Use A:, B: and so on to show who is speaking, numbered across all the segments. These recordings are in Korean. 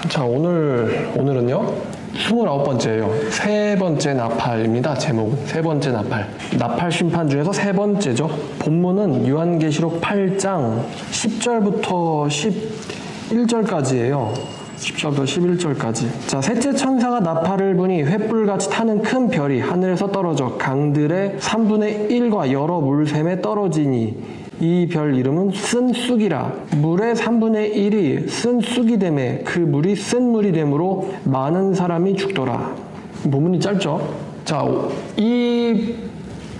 A: 자, 오늘은요 29번째예요. 세 번째 나팔입니다. 제목은 세 번째 나팔. 나팔 심판 중에서 세 번째죠. 본문은 요한계시록 8장 10절부터 11절까지예요. 10절부터 11절까지. 자, 셋째 천사가 나팔을 부니 횃불같이 타는 큰 별이 하늘에서 떨어져 강들의 3분의 1과 여러 물샘에 떨어지니 이 별 이름은 쓴 쑥이라. 물의 3분의 1이 쓴 쑥이 되매 그 물이 쓴 물이 되므로 많은 사람이 죽더라. 본문이 짧죠? 자, 이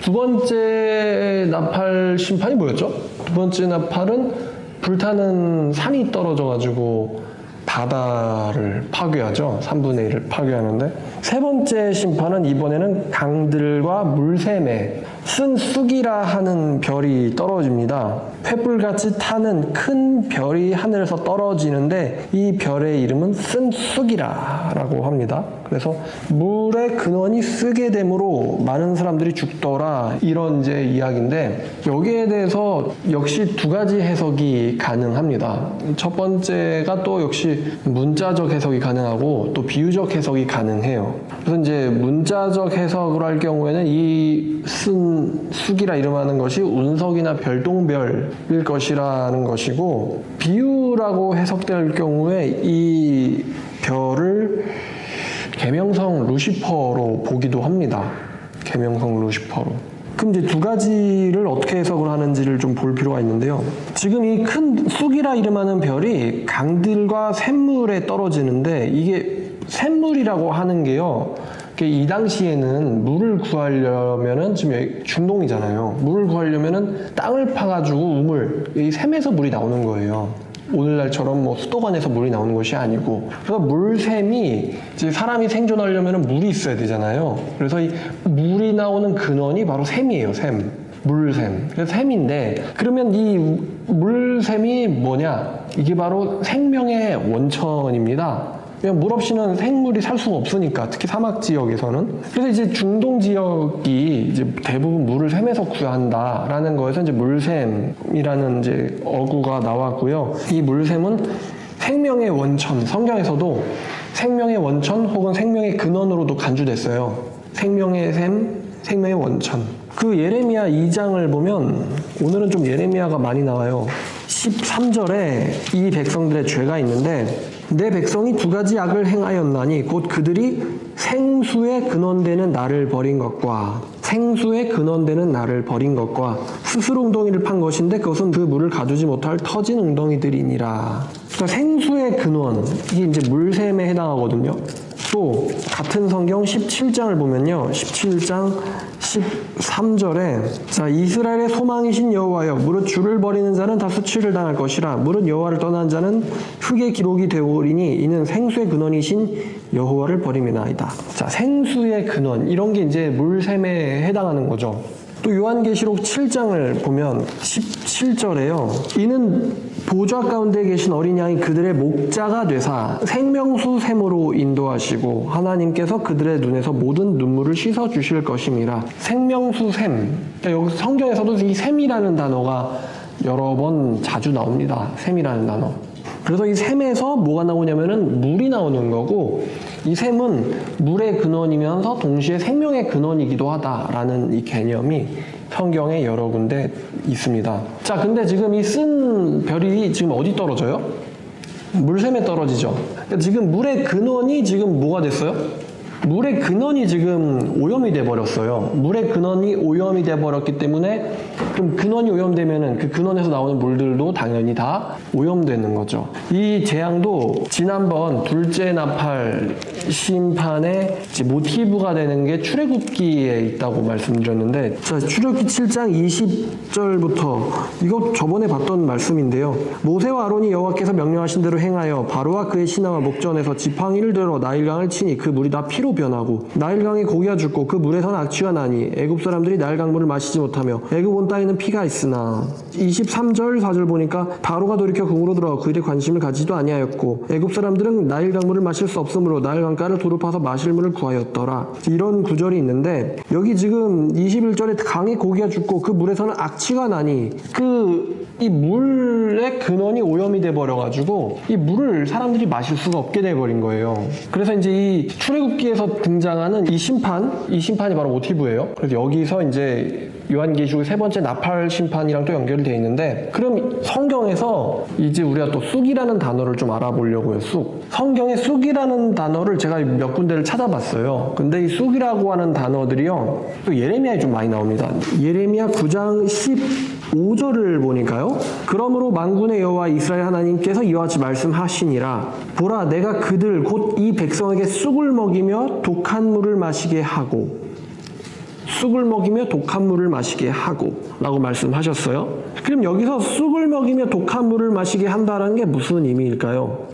A: 두 번째 나팔 심판이 뭐였죠? 두 번째 나팔은 불타는 산이 떨어져가지고 바다를 파괴하죠. 3분의 1을 파괴하는데, 세 번째 심판은 이번에는 강들과 물샘에 쓴 쑥이라 하는 별이 떨어집니다. 횃불같이 타는 큰 별이 하늘에서 떨어지는데 이 별의 이름은 쓴 쑥이라고 합니다. 그래서 물의 근원이 쓰게 되므로 많은 사람들이 죽더라, 이런 이제 이야기인데, 여기에 대해서 역시 두 가지 해석이 가능합니다. 첫 번째가 또 역시 문자적 해석이 가능하고 또 비유적 해석이 가능해요. 그래서 이제 문자적 해석으로 할 경우에는 이 쓴 쑥이라 이름하는 것이 운석이나 별똥별일 것이라는 것이고, 비유라고 해석될 경우에 이 별을 계명성 루시퍼로 보기도 합니다. 계명성 루시퍼로. 그럼 이제 두 가지를 어떻게 해석을 하는지를 좀 볼 필요가 있는데요. 지금 이 큰 쑥이라 이름하는 별이 강들과 샘물에 떨어지는데, 이게 샘물이라고 하는 게요, 이 당시에는 물을 구하려면은 지금 중동이잖아요. 물을 구하려면은 땅을 파가지고 이 샘에서 물이 나오는 거예요. 오늘날처럼 뭐 수도관에서 물이 나오는 것이 아니고. 그래서 물샘이, 이제 사람이 생존하려면 물이 있어야 되잖아요. 그래서 이 물이 나오는 근원이 바로 샘이에요. 샘. 물샘. 그래서 샘인데, 그러면 이 물샘이 뭐냐? 이게 바로 생명의 원천입니다. 그냥 물 없이는 생물이 살 수가 없으니까, 특히 사막 지역에서는. 그래서 이제 중동 지역이 이제 대부분 물을 샘에서 구한다라는 거에서 이제 물샘이라는 이제 어구가 나왔고요. 이 물샘은 생명의 원천, 성경에서도 생명의 원천 혹은 생명의 근원으로도 간주됐어요. 생명의 샘, 생명의 원천. 그 예레미야 2장을 보면, 오늘은 좀 예레미야가 많이 나와요. 13절에 이 백성들의 죄가 있는데, 내 백성이 두 가지 악을 행하였나니 곧 그들이 생수의 근원되는 나를 버린 것과 스스로 웅덩이를 판 것인데 그것은 그 물을 가두지 못할 터진 웅덩이들이니라. 그러니까 생수의 근원, 이게 이제 물샘에 해당하거든요. 또 같은 성경 17장을 보면요, 17장 13절에 자, 이스라엘의 소망이신 여호와여, 무릇 주를 버리는 자는 다 수치를 당할 것이라. 무릇 여호와를 떠난 자는 흙의 기록이 되오리니 이는 생수의 근원이신 여호와를 버림이나이다. 자, 생수의 근원, 이런 게 이제 물샘에 해당하는 거죠. 또 요한계시록 7장을 보면 17절에요. 이는 보좌 가운데 계신 어린 양이 그들의 목자가 되사 생명수 샘으로 인도하시고 하나님께서 그들의 눈에서 모든 눈물을 씻어 주실 것임이라. 생명수 샘. 그러니까 여기 성경에서도 이 샘이라는 단어가 여러 번 자주 나옵니다. 샘이라는 단어. 그래서 이 샘에서 뭐가 나오냐면은 물이 나오는 거고, 이 샘은 물의 근원이면서 동시에 생명의 근원이기도 하다라는 이 개념이 성경에 여러 군데 있습니다. 자, 근데 지금 이 쓴 별이 지금 어디 떨어져요? 물샘에 떨어지죠. 그러니까 지금 물의 근원이 지금 뭐가 됐어요? 물의 근원이 지금 오염이 돼 버렸어요. 물의 근원이 오염이 돼 버렸기 때문에, 그럼 근원이 오염되면은 그 근원에서 나오는 물들도 당연히 다 오염되는 거죠. 이 재앙도 지난번 둘째 나팔 심판의 모티브가 되는 게 출애굽기에 있다고 말씀드렸는데, 자, 출애굽기 7장 20절부터, 이거 저번에 봤던 말씀인데요. 모세와 아론이 여호와께서 명령하신 대로 행하여 바로와 그의 신하와 목전에서 지팡이를 들어 나일강을 치니 그 물이 다 피로 변하고 나일강에 고기가 죽고 그 물에선 악취가 나니 애굽 사람들이 나일강물을 마시지 못하며 애굽 온 땅에는 피가 있으나. 23절 4절 보니까 바로가 돌이켜 궁으로 들어가 그들의 관심을 가지도 아니하였고 애굽 사람들은 나일강물을 마실 수 없으므로 나일강가를 도로 파서 마실 물을 구하였더라. 이런 구절이 있는데, 여기 지금 21절에 강에 고기가 죽고 그 물에서는 악취가 나니, 그 이 물의 근원이 오염이 돼버려가지고 이 물을 사람들이 마실 수가 없게 돼버린 거예요. 그래서 이제 이 출애굽기에서 등장하는 이 심판이 바로 모티브예요. 그래서 여기서 이제 요한계시록 세 번째 나팔 심판이랑 또 연결이 돼 있는데, 그럼 성경에서 이제 우리가 또 쑥이라는 단어를 좀 알아보려고요. 성경에 쑥이라는 단어를 제가 몇 군데를 찾아봤어요. 근데 이 쑥이라고 하는 단어들이요, 또 예레미야에 좀 많이 나옵니다. 예레미야 9장 15절을 보니까요, 그러므로 만군의 여호와 이스라엘 하나님께서 이와 같이 말씀하시니라. 보라, 내가 그들 곧 이 백성에게 쑥을 먹이며 독한 물을 마시게 하고, 쑥을 먹이며 독한 물을 마시게 하고 라고 말씀하셨어요. 그럼 여기서 쑥을 먹이며 독한 물을 마시게 한다는 게 무슨 의미일까요?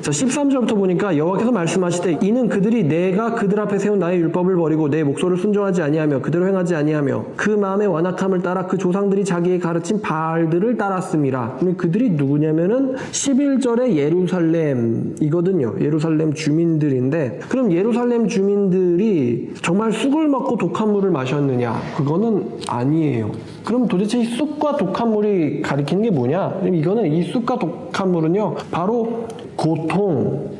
A: 자, 13절부터 보니까 여호와께서 말씀하시되 이는 그들이 내가 그들 앞에 세운 나의 율법을 버리고 내 목소리를 순종하지 아니하며 그대로 행하지 아니하며 그 마음의 완악함을 따라 그 조상들이 자기의 가르친 바알들을 따랐음이라. 그들이 누구냐면은 11절에 예루살렘이거든요. 예루살렘 주민들인데, 그럼 예루살렘 주민들이 정말 쑥을 먹고 독한 물을 마셨느냐? 그거는 아니에요. 그럼 도대체 이 쑥과 독한 물이 가리키는 게 뭐냐? 이거는 이 쑥과 독한 물은요, 바로 고통,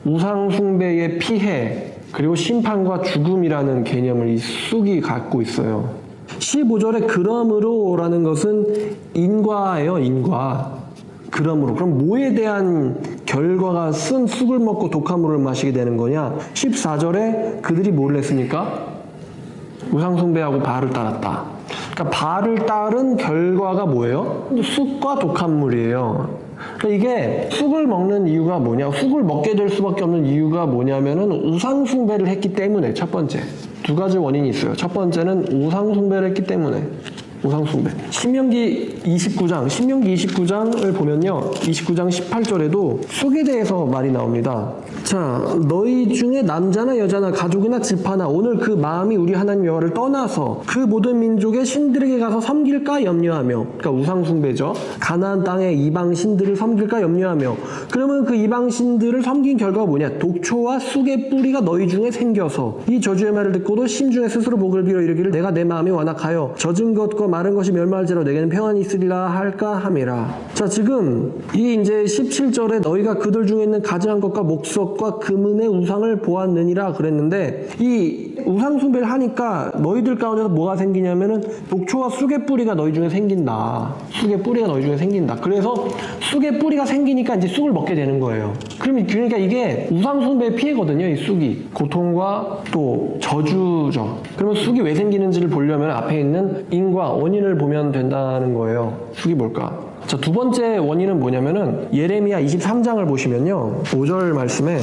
A: 우상숭배의 피해, 그리고 심판과 죽음이라는 개념을 이 쑥이 갖고 있어요. 15절에 그러므로 라는 것은 인과예요. 인과. 그러므로. 그럼 뭐에 대한 결과가 쓴 쑥을 먹고 독한 물을 마시게 되는 거냐? 14절에 그들이 뭘 했습니까? 우상숭배하고 바알을 따랐다. 그러니까 바알을 따른 결과가 뭐예요? 쑥과 독한 물이에요. 이게 쑥을 먹는 이유가 뭐냐? 쑥을 먹게 될 수밖에 없는 이유가 뭐냐면은 우상숭배를 했기 때문에. 첫 번째. 두 가지 원인이 있어요. 첫 번째는 우상숭배를 했기 때문에. 우상숭배. 신명기 29장을 보면요, 29장 18절에도 쑥에 대해서 말이 나옵니다. 자, 너희 중에 남자나 여자나 가족이나 집하나 오늘 그 마음이 우리 하나님 여호와를 떠나서 그 모든 민족의 신들에게 가서 섬길까 염려하며, 그러니까 우상숭배죠. 가나안 땅의 이방 신들을 섬길까 염려하며, 그러면 그 이방 신들을 섬긴 결과가 뭐냐? 독초와 쑥의 뿌리가 너희 중에 생겨서 이 저주의 말을 듣고도 심중에 스스로 목을 빌어 이르기를 내가 내 마음이 완악하여 젖은 것과 마른 것이 멸말지로 내게는 평안이 있으리라 할까 함이라. 자, 지금 이 이제 17절에 너희가 그들 중에 있는 가증한 것과 목석과 금은의 우상을 보았느니라 그랬는데, 이 우상 숭배를 하니까 너희들 가운데서 뭐가 생기냐면은 독초와 쑥의 뿌리가 너희 중에 생긴다. 쑥의 뿌리가 너희 중에 생긴다. 그래서 쑥의 뿌리가 생기니까 이제 쑥을 먹게 되는 거예요. 그러니까 이게 우상 숭배의 피해거든요. 이 쑥이 고통과 또 저주죠. 그러면 쑥이 왜 생기는지를 보려면 앞에 있는 인과 원인을 보면 된다는 거예요. 쑥이 뭘까? 자, 두 번째 원인은 뭐냐면은 예레미야 23장을 보시면요, 5절 말씀에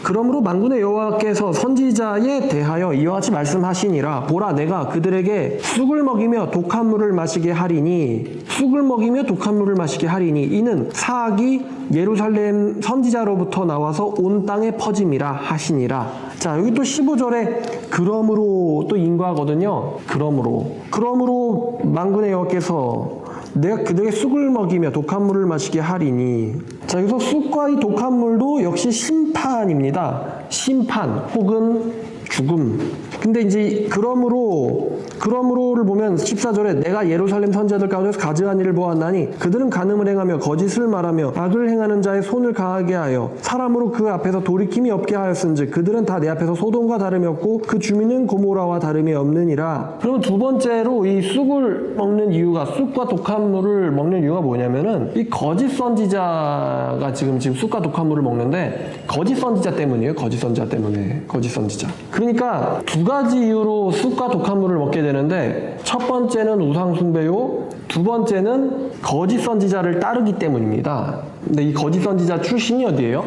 A: 그러므로 만군의 여호와께서 선지자에 대하여 이와 같이 말씀하시니라. 보라, 내가 그들에게 쑥을 먹이며 독한 물을 마시게 하리니, 쑥을 먹이며 독한 물을 마시게 하리니 이는 사악이 예루살렘 선지자로부터 나와서 온 땅에 퍼짐이라 하시니라. 자, 여기 또 15절에 그러므로 또 인과거든요. 그러므로 만군의 여호와께서 내가 그들에게 쑥을 먹이며 독한 물을 마시게 하리니. 자, 여기서 쑥과 이 독한 물도 역시 심판입니다. 심판 혹은 죽음. 근데 이제 그러므로를 보면 14절에 내가 예루살렘 선지자들 가운데서 가증한 일을 보았나니 그들은 간음을 행하며 거짓을 말하며 악을 행하는 자의 손을 강하게 하여 사람으로 그 앞에서 돌이킴이 없게 하였은즉 그들은 다 내 앞에서 소돔과 다름이 없고 그 주민은 고모라와 다름이 없느니라. 그러면 두 번째로 이 쑥을 먹는 이유가, 쑥과 독한 물을 먹는 이유가 뭐냐면은 이 거짓 선지자가 지금 쑥과 독한 물을 먹는데 거짓 선지자 때문이에요. 거짓 선지자. 그러니까 두 가지 이유로 쑥과 독한 물을 먹게 되는데, 첫 번째는 우상숭배요, 두 번째는 거짓 선지자를 따르기 때문입니다. 근데 이 거짓 선지자 출신이 어디예요?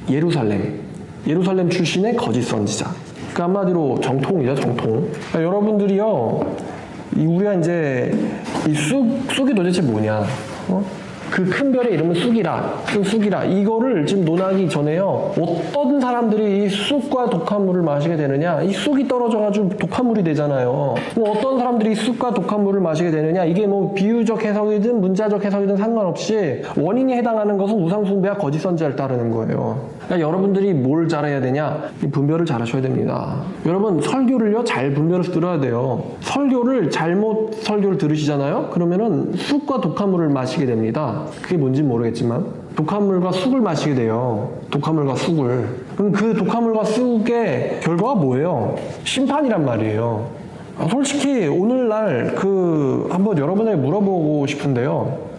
A: 예루살렘 출신의 거짓 선지자. 그 한마디로 정통이죠, 정통. 그러니까 여러분들이요, 우리가 이제 이 쑥이 도대체 뭐냐? 그 큰 별의 이름은 쑥이라. 이거를 지금 논하기 전에요. 어떤 사람들이 이 쑥과 독한 물을 마시게 되느냐? 이 쑥이 떨어져가지고 독한 물이 되잖아요. 뭐 어떤 사람들이 쑥과 독한 물을 마시게 되느냐? 이게 뭐 비유적 해석이든 문자적 해석이든 상관없이 원인이 해당하는 것은 우상숭배와 거짓 선지자를 따르는 거예요. 그러니까 여러분들이 뭘 잘해야 되냐? 분별을 잘하셔야 됩니다. 여러분 설교를요 잘 분별해서 들어야 돼요. 잘못 설교를 들으시잖아요. 그러면은 쑥과 독한 물을 마시게 됩니다. 그게 뭔지 모르겠지만 독한 물과 쑥을 마시게 돼요. 독한 물과 쑥을. 그럼 그 독한 물과 쑥의 결과가 뭐예요? 심판이란 말이에요. 솔직히 오늘날 한번 여러분에게 물어보고 싶은데요.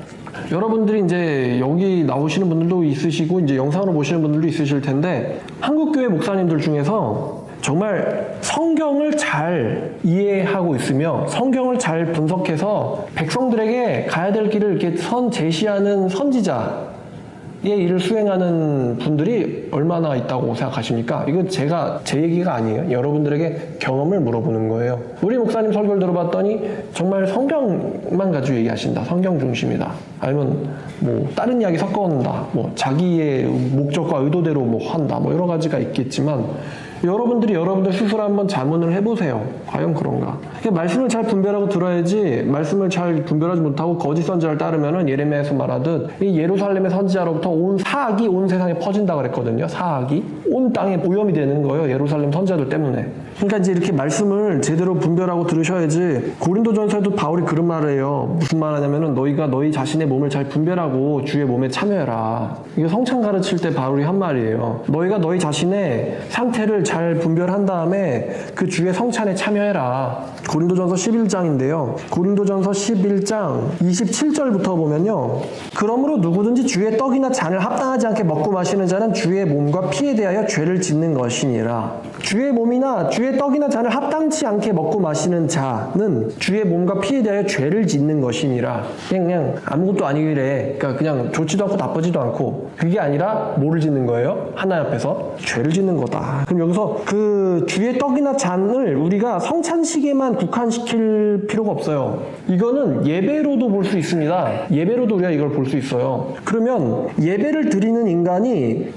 A: 여러분들이 이제 여기 나오시는 분들도 있으시고 이제 영상으로 보시는 분들도 있으실 텐데 한국교회 목사님들 중에서 정말 성경을 잘 이해하고 있으며 성경을 잘 분석해서 백성들에게 가야 될 길을 이렇게 제시하는 선지자의 일을 수행하는 분들이 얼마나 있다고 생각하십니까? 이건 제 얘기가 아니에요. 여러분들에게 경험을 물어보는 거예요. 우리 목사님 설교를 들어봤더니 정말 성경만 가지고 얘기하신다. 성경 중심이다. 아니면 뭐 다른 이야기 섞어 놓는다. 뭐 자기의 목적과 의도대로 뭐 한다. 뭐 여러 가지가 있겠지만 여러분들 스스로 한번 자문을 해보세요. 과연 그런가? 말씀을 잘 분별하고 들어야지 말씀을 잘 분별하지 못하고 거짓 선지자를 따르면은 예레미야에서 말하듯 이 예루살렘의 선지자로부터 온 사악이 온 세상에 퍼진다 그랬거든요. 사악이 온 땅에 오염이 되는 거예요. 예루살렘 선지자들 때문에. 그러니까 이제 이렇게 말씀을 제대로 분별하고 들으셔야지. 고린도전서에도 바울이 그런 말을 해요. 무슨 말 하냐면은 너희가 너희 자신의 몸을 잘 분별하고 주의 몸에 참여해라. 이게 성찬 가르칠 때 바울이 한 말이에요. 너희가 너희 자신의 상태를 잘 분별한 다음에 그 주의 성찬에 참여해라. 고린도전서 11장인데요. 고린도전서 11장 27절부터 보면요. 그러므로 누구든지 주의 떡이나 잔을 합당하지 않게 먹고 마시는 자는 주의 몸과 피에 대하여 죄를 짓는 것이니라. 주의 몸이나 주의 떡이나 잔을 합당치 않게 먹고 마시는 자는 주의 몸과 피에 대하여 죄를 짓는 것이니라. 그냥 아무것도 아니래. 그러니까 그냥 좋지도 않고 나쁘지도 않고 그게 아니라 뭐를 짓는 거예요? 하나님 앞에서 죄를 짓는 거다. 그럼 여기서 그 주의 떡이나 잔을 우리가 성찬식에만 국한시킬 필요가 없어요. 이거는 예배로도 볼 수 있습니다. 예배로도 우리가 이걸 볼 수 있어요. 그러면 예배를 드리는 인간이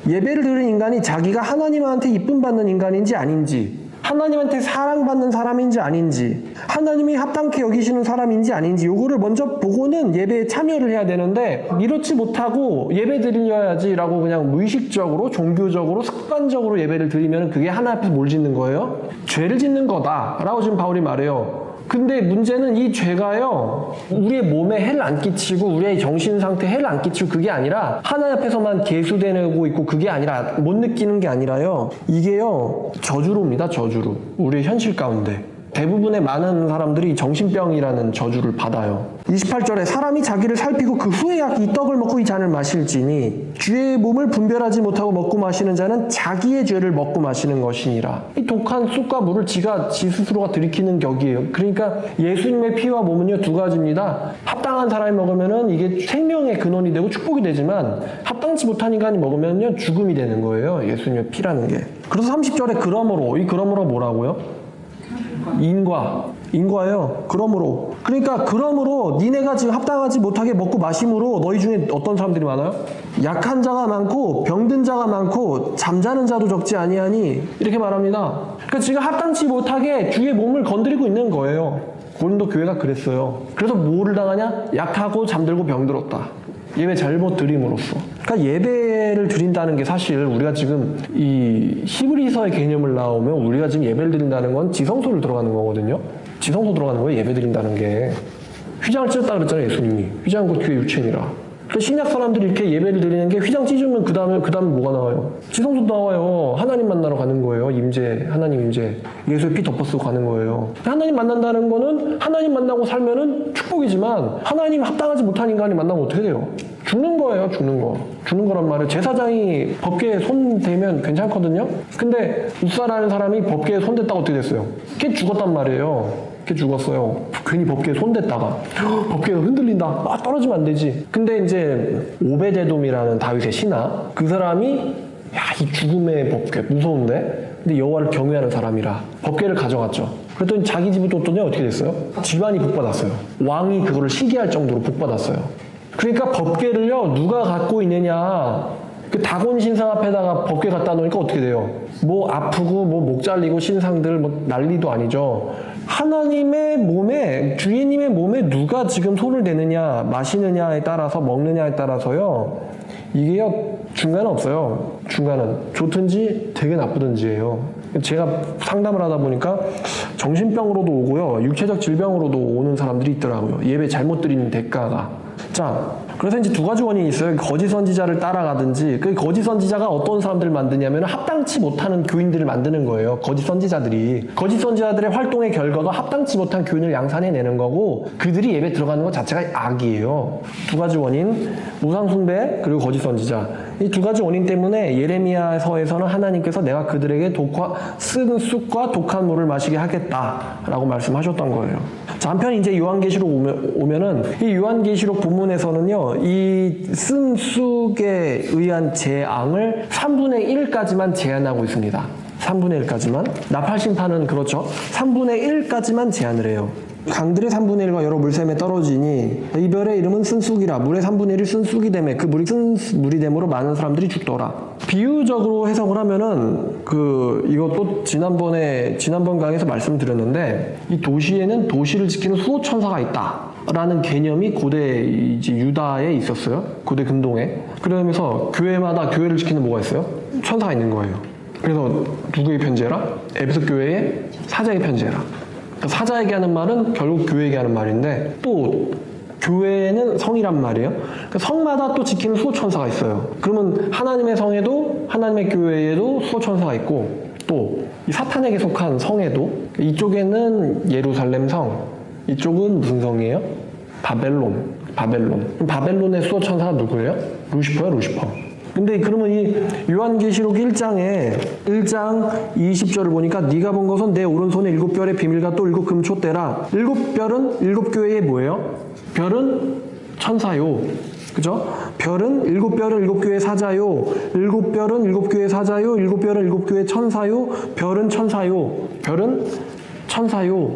A: 자기가 하나님한테 이쁨 받는 인간인지 아닌지, 하나님한테 사랑받는 사람인지 아닌지, 하나님이 합당케 여기시는 사람인지 아닌지 요거를 먼저 보고는 예배에 참여를 해야 되는데 이렇지 못하고 예배 드려야지라고 그냥 무의식적으로 종교적으로 습관적으로 예배를 드리면 그게 하나님 앞에서 뭘 짓는 거예요? 죄를 짓는 거다라고 지금 바울이 말해요. 근데 문제는 이 죄가요 우리의 몸에 해를 안 끼치고 우리의 정신 상태에 해를 안 끼치고 그게 아니라 하나님 앞에서만 계수되고 있고 그게 아니라 못 느끼는 게 아니라요 이게요 저주로 옵니다. 저주로. 우리의 현실 가운데 대부분의 많은 사람들이 정신병이라는 저주를 받아요. 28절에 사람이 자기를 살피고 그 후에 이 떡을 먹고 이 잔을 마실지니 주의 몸을 분별하지 못하고 먹고 마시는 자는 자기의 죄를 먹고 마시는 것이니라. 이 독한 쑥과 물을 지 스스로가 들이키는 격이에요. 그러니까 예수님의 피와 몸은요 두 가지입니다. 합당한 사람이 먹으면은 이게 생명의 근원이 되고 축복이 되지만 합당치 못한 인간이 먹으면요 죽음이 되는 거예요. 예수님의 피라는 게. 그래서 30절에 그러므로 이 그러므로 뭐라고요? 인과예요. 그러므로 니네가 지금 합당하지 못하게 먹고 마심으로 너희 중에 어떤 사람들이 많아요? 약한 자가 많고 병든 자가 많고 잠자는 자도 적지 아니하니 이렇게 말합니다. 그러니까 지금 합당치 못하게 주의 몸을 건드리고 있는 거예요. 고린도 교회가 그랬어요. 그래서 뭐를 당하냐? 약하고 잠들고 병들었다. 예배 잘못 드림으로써. 그러니까 예배를 드린다는 게 사실 우리가 지금 이 히브리서의 개념을 나오면 우리가 지금 예배를 드린다는 건 지성소를 들어가는 거거든요. 지성소 들어가는 거예요. 예배 드린다는 게. 휘장을 찢었다 그랬잖아요. 예수님이. 휘장은 곧 교회 유체니라. 신약 사람들이 이렇게 예배를 드리는 게 휘장 찢으면 그 다음에 뭐가 나와요? 지성소 나와요. 하나님 만나러 가는 거예요. 하나님 임재. 예수의 피 덮어쓰고 가는 거예요. 하나님 만난다는 거는 하나님 만나고 살면은 축복이지만 하나님 합당하지 못한 인간이 만나면 어떻게 돼요? 죽는 거예요. 죽는 거란 말이에요. 제사장이 법궤에 손대면 괜찮거든요. 근데 웃사라는 사람이 법궤에 손댔다가 어떻게 됐어요? 걔 죽었단 말이에요. 걔 죽었어요. 괜히 법궤에 손댔다가 법궤가 흔들린다. 떨어지면 안 되지. 근데 이제 오베데돔이라는 다윗의 신하 그 사람이 이 죽음의 법궤 무서운데 근데 여호와를 경외하는 사람이라 법궤를 가져갔죠. 그랬더니 자기 집을 뒀더니 어떻게 됐어요? 집안이 복받았어요. 왕이 그거를 시기할 정도로 복받았어요. 그러니까 법궤를요 누가 갖고 있느냐, 그 다곤 신상 앞에다가 법궤 갖다 놓으니까 어떻게 돼요? 뭐 아프고 뭐 목 잘리고 신상들 뭐 난리도 아니죠. 하나님의 몸에, 주인님의 몸에 누가 지금 손을 대느냐, 마시느냐에 따라서, 먹느냐에 따라서요, 이게요 중간은 없어요. 중간은 좋든지 되게 나쁘든지예요. 제가 상담을 하다 보니까 정신병으로도 오고요, 육체적 질병으로도 오는 사람들이 있더라고요. 예배 잘못 드리는 대가가. 자, 그래서 이제 두 가지 원인이 있어요. 거짓 선지자를 따라가든지, 그 거짓 선지자가 어떤 사람들을 만드냐면 합당치 못하는 교인들을 만드는 거예요. 거짓 선지자들이. 거짓 선지자들의 활동의 결과가 합당치 못한 교인을 양산해내는 거고, 그들이 예배 들어가는 것 자체가 악이에요. 두 가지 원인, 우상숭배 그리고 거짓 선지자. 이 두 가지 원인 때문에 예레미야서에서는 하나님께서 내가 그들에게 쓴 쑥과 독한 물을 마시게 하겠다라고 말씀하셨던 거예요. 자, 한편 이제 요한계시록 오면은 이 요한계시록 본문에서는요, 이 쓴 쑥에 의한 재앙을 3분의 1까지만 제한하고 있습니다. 3분의 1까지만. 나팔 심판은 그렇죠. 3분의 1까지만 제한을 해요. 강들의 3분의 1과 여러 물샘에 떨어지니 이 별의 이름은 쓴쑥이라. 물의 3분의 1이 쓴쑥이 되매 그 물이 쓴 물이 됨으로 많은 사람들이 죽더라. 비유적으로 해석을 하면은 이것도 지난번 강의에서 말씀드렸는데, 이 도시에는 도시를 지키는 수호천사가 있다라는 개념이 고대 이제 유다에 있었어요. 고대 근동에. 그러면서 교회마다 교회를 지키는 뭐가 있어요? 천사가 있는 거예요. 그래서 누구에게 편지해라? 에베소 교회에 사자에게 편지해라. 사자에게 하는 말은 결국 교회에게 하는 말인데, 또 교회는 성이란 말이에요. 성마다 또 지키는 수호천사가 있어요. 그러면 하나님의 성에도, 하나님의 교회에도 수호천사가 있고, 또 이 사탄에게 속한 성에도, 이쪽에는 예루살렘 성, 이쪽은 무슨 성이에요? 바벨론. 바벨론의 수호천사가 누구예요? 루시퍼. 근데 그러면 이 요한계시록 1장 20절을 보니까 네가 본 것은 내 오른손에 7별의 비밀과 또 7 금촛대라. 7별은 7교회의 뭐예요? 별은 천사요. 그죠? 별은 7별은 7교회 사자요. 7별은 7교회 사자요. 7별은 7교회 천사요. 별은 천사요. 별은 천사요.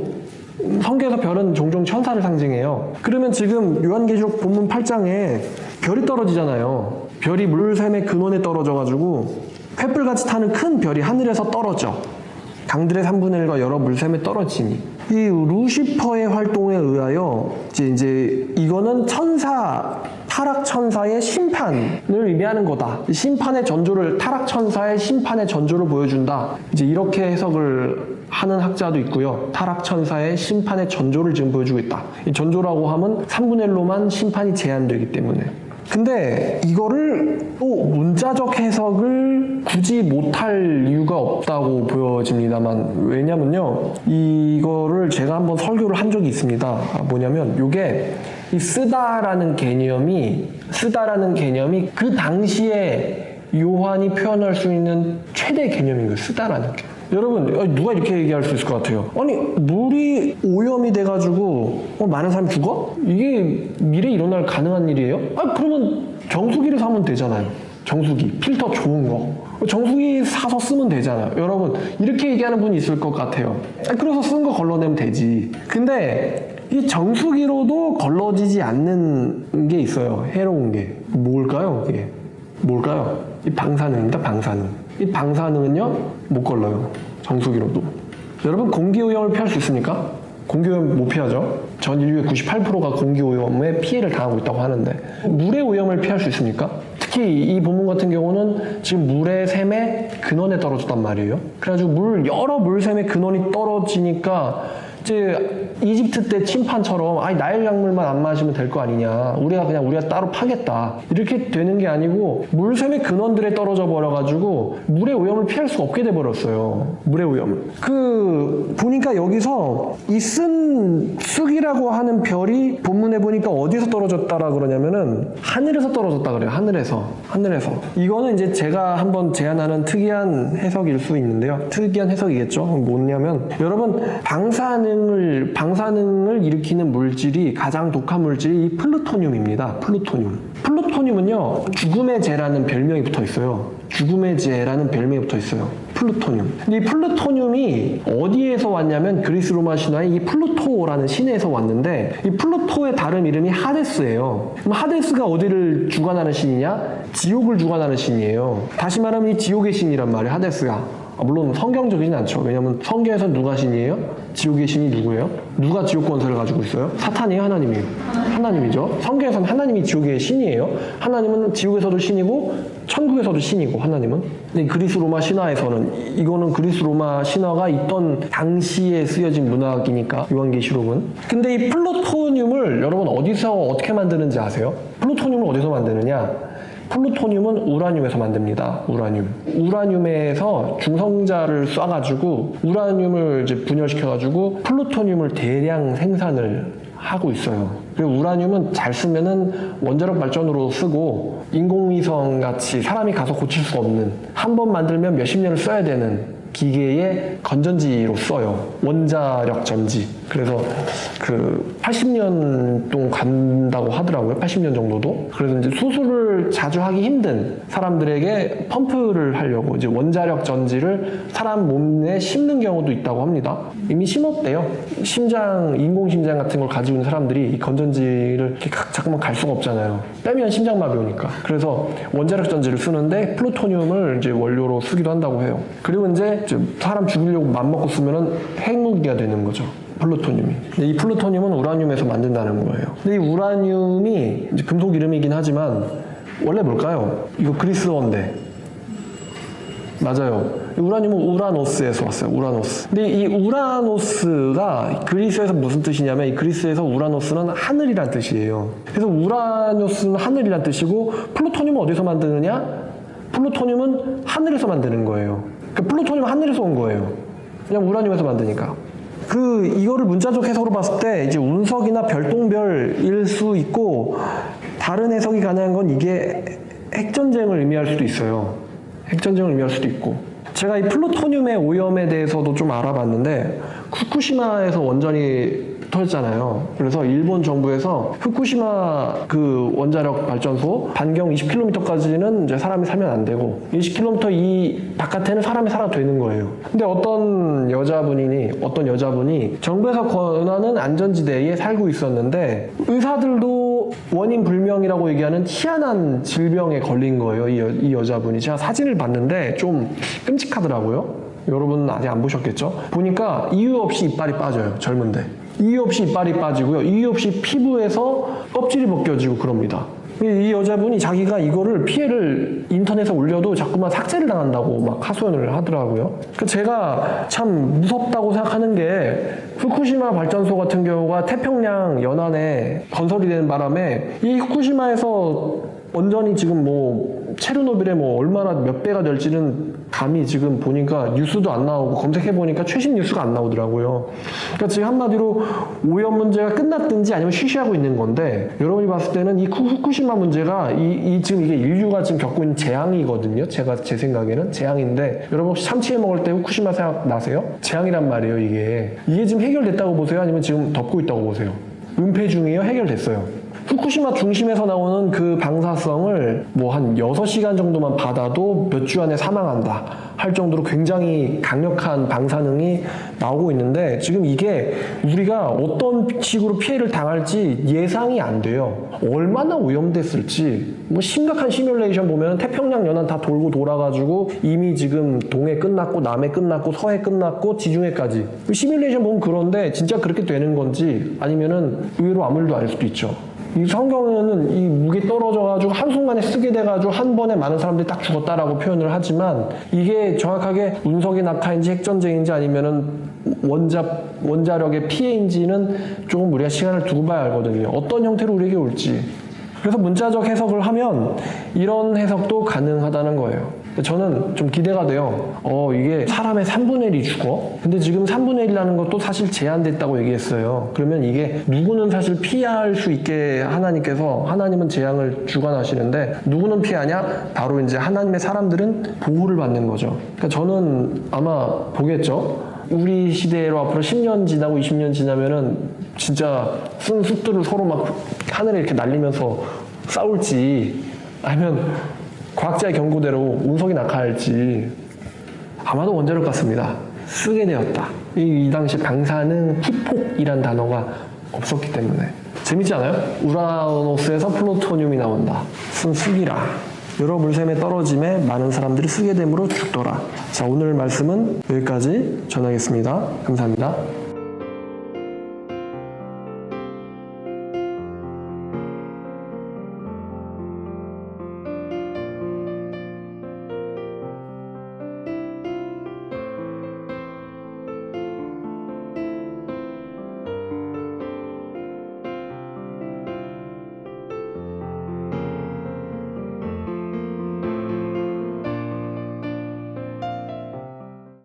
A: 성경에서 별은 종종 천사를 상징해요. 그러면 지금 요한계시록 본문 8장에 별이 떨어지잖아요. 별이 물샘의 근원에 떨어져가지고 횃불같이 타는 큰 별이 하늘에서 떨어져. 강들의 3분의 1과 여러 물샘에 떨어지니. 이 루시퍼의 활동에 의하여 이제 이거는 타락 천사의 심판을 의미하는 거다. 심판의 전조를, 타락 천사의 심판의 전조를 보여준다. 이제 이렇게 해석을 하는 학자도 있고요. 타락 천사의 심판의 전조를 지금 보여주고 있다. 이 전조라고 하면 3분의 1로만 심판이 제한되기 때문에. 근데 이거를 또 문자적 해석을 굳이 못할 이유가 없다고 보여집니다만, 왜냐면요, 이거를 제가 한번 설교를 한 적이 있습니다. 뭐냐면 요게 이 쓰다라는 개념이 그 당시에 요한이 표현할 수 있는 최대 개념인 거예요. 쓰다라는 게. 여러분, 누가 이렇게 얘기할 수 있을 것 같아요? 아니, 물이 오염이 돼가지고 많은 사람이 죽어? 이게 미래에 일어날 가능한 일이에요? 그러면 정수기를 사면 되잖아요. 정수기, 필터 좋은 거. 정수기 사서 쓰면 되잖아요. 여러분, 이렇게 얘기하는 분이 있을 것 같아요. 그래서 쓴 거 걸러내면 되지. 근데 이 정수기로도 걸러지지 않는 게 있어요. 해로운 게. 뭘까요? 이게 뭘까요? 이 방사능입니다. 이 방사능은요, 못 걸러요. 정수기로도. 여러분, 공기오염을 피할 수 있습니까? 공기오염 못 피하죠. 전 인류의 98%가 공기오염에 피해를 당하고 있다고 하는데, 물의 오염을 피할 수 있습니까? 특히 이 본문 같은 경우는 지금 물의 샘의 근원에 떨어졌단 말이에요. 그래가지고 여러 물샘의 근원이 떨어지니까 이제 이집트 때 침판처럼 나일 약물만 안 마시면 될 거 아니냐, 우리가 따로 파겠다, 이렇게 되는 게 아니고 물샘의 근원들에 떨어져 버려가지고 물의 오염을 피할 수가 없게 돼 버렸어요. 물의 오염을. 보니까 여기서 이 쓴 쑥이라고 하는 별이 본문에 보니까 어디서 떨어졌다라 그러냐면은 하늘에서 떨어졌다 그래요. 하늘에서. 이거는 이제 제가 한번 제안하는 특이한 해석일 수 있는데요. 특이한 해석이겠죠. 뭐냐면, 여러분, 방사능 방사능을 일으키는 물질이 가장 독한 물질이 이 플루토늄입니다. 플루토늄은요, 죽음의 재라는 별명이 붙어 있어요. 죽음의 재라는 별명이 붙어 있어요. 플루토늄. 근데 이 플루토늄이 어디에서 왔냐면 그리스 로마 신화의 이 플루토라는 신에서 왔는데, 이 플루토의 다른 이름이 하데스예요. 그럼 하데스가 어디를 주관하는 신이냐? 지옥을 주관하는 신이에요. 다시 말하면 이 지옥의 신이란 말이에요, 하데스가. 물론 성경적이진 않죠. 왜냐면 성경에서 누가 신이에요? 지옥의 신이 누구예요? 누가 지옥 권세를 가지고 있어요? 사탄이에요? 하나님이에요? 하나님이죠. 성경에서는 하나님이 지옥의 신이에요. 하나님은 지옥에서도 신이고 천국에서도 신이고, 하나님은. 근데 그리스 로마 신화에서는, 이거는 그리스 로마 신화가 있던 당시에 쓰여진 문학이니까, 요한계시록은. 근데 이 플루토늄을 여러분 어디서 어떻게 만드는지 아세요? 플루토늄을 어디서 만드느냐? 플루토늄은 우라늄에서 만듭니다. 우라늄에서 중성자를 쏴가지고 우라늄을 이제 분열시켜가지고 플루토늄을 대량 생산을 하고 있어요. 그리고 우라늄은 잘 쓰면은 원자력 발전으로 쓰고, 인공위성 같이 사람이 가서 고칠 수 없는, 한 번 만들면 몇십 년을 써야 되는 기계의 건전지로 써요. 원자력 전지. 그래서 그 80년 동안 간다고 하더라고요. 80년 정도도. 그래서 이제 수술을 자주 하기 힘든 사람들에게 펌프를 하려고 이제 원자력 전지를 사람 몸에 심는 경우도 있다고 합니다. 이미 심었대요. 인공심장 같은 걸 가지고 있는 사람들이 이 건전지를 이렇게 자꾸만 갈 수가 없잖아요. 빼면 심장마비 오니까. 그래서 원자력 전지를 쓰는데 플루토늄을 이제 원료로 쓰기도 한다고 해요. 그리고 이제 사람 죽이려고 맘먹고 쓰면은 핵무기가 되는 거죠. 플루토늄이. 근데 이 플루토늄은 우라늄에서 만든다는 거예요. 근데 이 우라늄이 이제 금속 이름이긴 하지만 원래 뭘까요? 이거 그리스어인데. 맞아요. 우라늄은 우라노스에서 왔어요. 우라노스. 근데 이 우라노스가 그리스에서 무슨 뜻이냐면, 이 그리스에서 우라노스는 하늘이란 뜻이에요. 그래서 우라노스는 하늘이란 뜻이고, 플루토늄은 어디서 만드느냐? 플루토늄은 하늘에서 만드는 거예요. 그러니까 플루토늄은 하늘에서 온 거예요. 그냥 우라늄에서 만드니까. 이거를 문자적 해석으로 봤을 때 이제 운석이나 별똥별일 수 있고, 다른 해석이 가능한 건 이게 핵전쟁을 의미할 수도 있어요. 핵전쟁을 의미할 수도 있고. 제가 이 플루토늄의 오염에 대해서도 좀 알아봤는데, 후쿠시마에서 원전이 터졌잖아요. 그래서 일본 정부에서 후쿠시마 그 원자력 발전소 반경 20km까지는 이제 사람이 살면 안 되고, 20km 이 바깥에는 사람이 살아도 되는 거예요. 근데 어떤 여자분이 정부에서 권하는 안전지대에 살고 있었는데, 의사들도 원인 불명이라고 얘기하는 희한한 질병에 걸린 거예요. 이 여자분이. 제가 사진을 봤는데 좀 끔찍하더라고요. 여러분 아직 안 보셨겠죠? 보니까 이유 없이 이빨이 빠져요. 젊은데. 이유 없이 이빨이 빠지고요. 이유 없이 피부에서 껍질이 벗겨지고 그럽니다. 이 여자분이 자기가 이거를 피해를 인터넷에 올려도 자꾸만 삭제를 당한다고 막 하소연을 하더라고요. 제가 참 무섭다고 생각하는 게, 후쿠시마 발전소 같은 경우가 태평양 연안에 건설이 되는 바람에 이 후쿠시마에서 원전이 지금 체르노빌에 얼마나 몇 배가 될지는 감히 지금 보니까 뉴스도 안 나오고, 검색해보니까 최신 뉴스가 안 나오더라고요. 그러니까 지금 한마디로 오염 문제가 끝났든지 아니면 쉬쉬하고 있는 건데, 여러분이 봤을 때는 이 후쿠시마 문제가 지금 이게 인류가 지금 겪고 있는 재앙이거든요. 제 생각에는 재앙인데, 여러분 혹시 참치회 먹을 때 후쿠시마 생각나세요? 재앙이란 말이에요, 이게. 이게 지금 해결됐다고 보세요? 아니면 지금 덮고 있다고 보세요? 은폐 중이에요? 해결됐어요? 후쿠시마 중심에서 나오는 그 방사성을 한 6시간 정도만 받아도 몇 주 안에 사망한다 할 정도로 굉장히 강력한 방사능이 나오고 있는데, 지금 이게 우리가 어떤 식으로 피해를 당할지 예상이 안 돼요. 얼마나 오염됐을지. 심각한 시뮬레이션 보면 태평양 연안 다 돌고 돌아가지고 이미 지금 동해 끝났고 남해 끝났고 서해 끝났고 지중해까지. 시뮬레이션 보면 그런데 진짜 그렇게 되는 건지, 아니면은 의외로 아무 일도 아닐 수도 있죠. 이 성경에는 이 무게 떨어져가지고 한순간에 쓰게 돼가지고 한 번에 많은 사람들이 딱 죽었다라고 표현을 하지만, 이게 정확하게 운석이 낙하인지 핵전쟁인지 아니면은 원자력의 피해인지는 조금 우리가 시간을 두고 봐야 알거든요. 어떤 형태로 우리에게 올지. 그래서 문자적 해석을 하면 이런 해석도 가능하다는 거예요. 저는 좀 기대가 돼요. 이게 사람의 3분의 1이 죽어? 근데 지금 3분의 1이라는 것도 사실 제한됐다고 얘기했어요. 그러면 이게 누구는 사실 피할 수 있게 하나님은 재앙을 주관하시는데, 누구는 피하냐? 바로 이제 하나님의 사람들은 보호를 받는 거죠. 그러니까 저는 아마 보겠죠. 우리 시대로 앞으로 10년 지나고 20년 지나면은 진짜 쓴 숲들을 서로 막 하늘에 이렇게 날리면서 싸울지 아니면 과학자의 경고대로 운석이 낙하할지 아마도 원자력 같습니다. 쓰게 되었다. 이 당시 방사능 피폭이란 단어가 없었기 때문에. 재밌지 않아요? 우라노스에서 플루토늄이 나온다. 쓴 쑥이라. 여러 물샘에 떨어짐에 많은 사람들이 쓰게 됨으로 죽더라. 자, 오늘 말씀은 여기까지 전하겠습니다. 감사합니다.